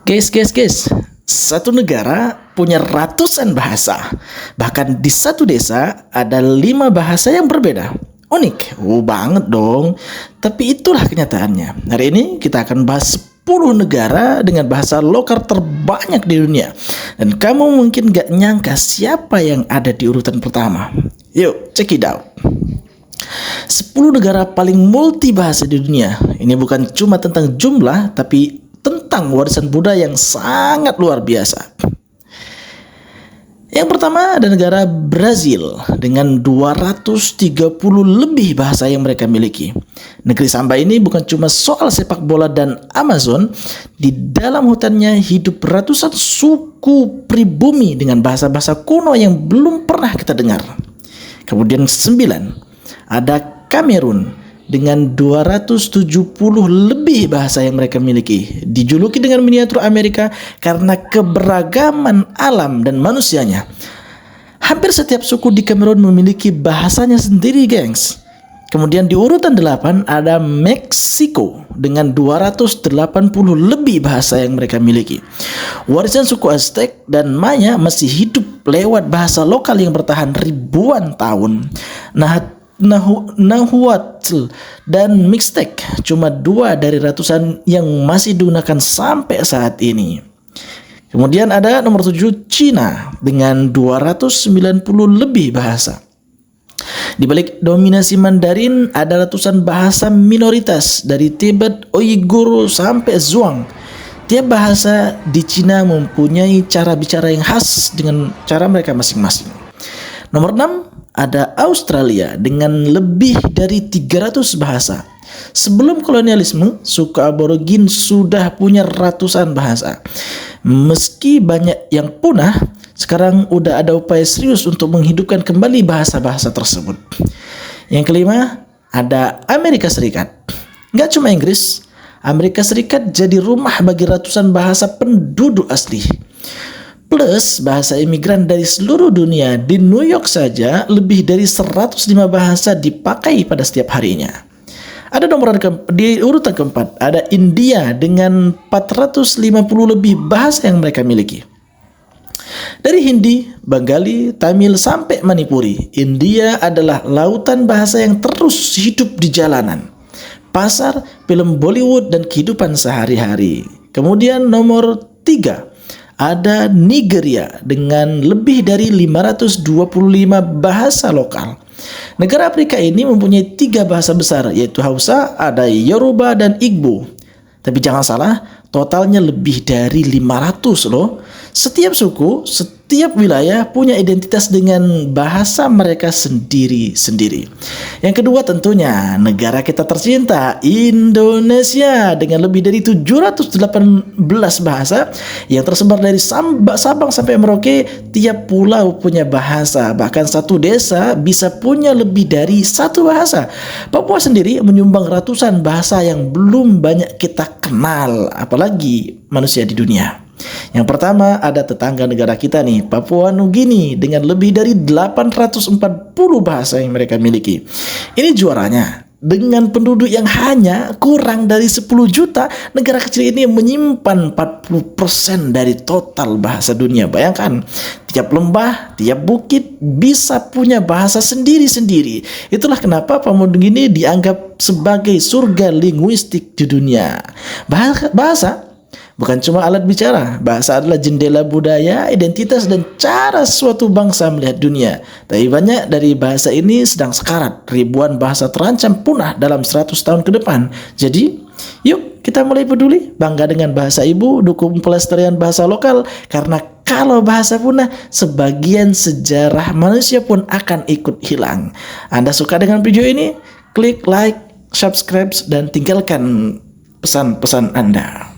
Guys. Satu negara punya ratusan bahasa. Bahkan di satu desa ada 5 bahasa yang berbeda. Unik, banget dong. Tapi itulah kenyataannya. Hari ini kita akan bahas 10 negara dengan bahasa lokal terbanyak di dunia. Dan kamu mungkin gak nyangka siapa yang ada di urutan pertama. Yuk, check it out. 10 negara paling multi bahasa di dunia. Ini bukan cuma tentang jumlah, tapi tentang warisan budaya yang sangat luar biasa. Yang pertama ada negara Brazil dengan 230 lebih bahasa yang mereka miliki. Negeri Samba ini bukan cuma soal sepak bola dan Amazon. Di dalam hutannya hidup ratusan suku pribumi dengan bahasa-bahasa kuno yang belum pernah kita dengar. Kemudian 9, ada Kamerun dengan 270 lebih bahasa yang mereka miliki. Dijuluki dengan miniatur Amerika karena keberagaman alam dan manusianya. Hampir setiap suku di Kamerun memiliki bahasanya sendiri, gengs. Kemudian di urutan 8 ada Meksiko dengan 280 lebih bahasa yang mereka miliki. Warisan suku Aztec dan Maya masih hidup lewat bahasa lokal yang bertahan ribuan tahun. Nahuatl dan Mixtec cuma 2 dari ratusan yang masih digunakan sampai saat ini. Kemudian ada nomor 7 Cina dengan 290 lebih bahasa. Di balik dominasi Mandarin ada ratusan bahasa minoritas dari Tibet, Uighur sampai Zhuang. Tiap bahasa di Cina mempunyai cara bicara yang khas dengan cara mereka masing-masing. Nomor 6 ada Australia dengan lebih dari 300 bahasa. Sebelum kolonialisme, suku aborigin sudah punya ratusan bahasa. Meski banyak yang punah, sekarang udah ada upaya serius untuk menghidupkan kembali bahasa-bahasa tersebut. Yang kelima, ada Amerika Serikat. Nggak cuma Inggris, Amerika Serikat jadi rumah bagi ratusan bahasa penduduk asli. Plus bahasa imigran dari seluruh dunia. Di New York saja lebih dari 105 bahasa dipakai pada setiap harinya. Ada di urutan keempat ada India dengan 450 lebih bahasa yang mereka miliki. Dari Hindi, Bengali, Tamil sampai Manipuri, India adalah lautan bahasa yang terus hidup di jalanan, pasar, film Bollywood dan kehidupan sehari-hari. Kemudian nomor 3 ada Nigeria dengan lebih dari 525 bahasa lokal. Negara Afrika ini mempunyai 3 bahasa besar, yaitu Hausa, ada Yoruba dan Igbo. Tapi jangan salah, totalnya lebih dari 500 loh. Setiap suku, setiap wilayah punya identitas dengan bahasa mereka sendiri-sendiri. Yang kedua tentunya negara kita tercinta, Indonesia, dengan lebih dari 718 bahasa yang tersebar dari Sabang sampai Merauke. Tiap pulau punya bahasa, bahkan satu desa bisa punya lebih dari 1 bahasa. Papua sendiri menyumbang ratusan bahasa yang belum banyak kita kenal, apalagi manusia di dunia. Yang pertama ada tetangga negara kita nih, Papua Nugini dengan lebih dari 840 bahasa yang mereka miliki. Ini juaranya. Dengan penduduk yang hanya kurang dari 10 juta, negara kecil ini menyimpan 40% dari total bahasa dunia. Bayangkan, tiap lembah, tiap bukit bisa punya bahasa sendiri-sendiri. Itulah kenapa Papua Nugini dianggap sebagai surga linguistik di dunia. Bahasa bukan cuma alat bicara, bahasa adalah jendela budaya, identitas, dan cara suatu bangsa melihat dunia. Tapi banyak dari bahasa ini sedang sekarat. Ribuan bahasa terancam punah dalam 100 tahun ke depan. Jadi, yuk kita mulai peduli, bangga dengan bahasa ibu, dukung pelestarian bahasa lokal. Karena kalau bahasa punah, sebagian sejarah manusia pun akan ikut hilang. Anda suka dengan video ini? Klik like, subscribe, dan tinggalkan pesan-pesan Anda.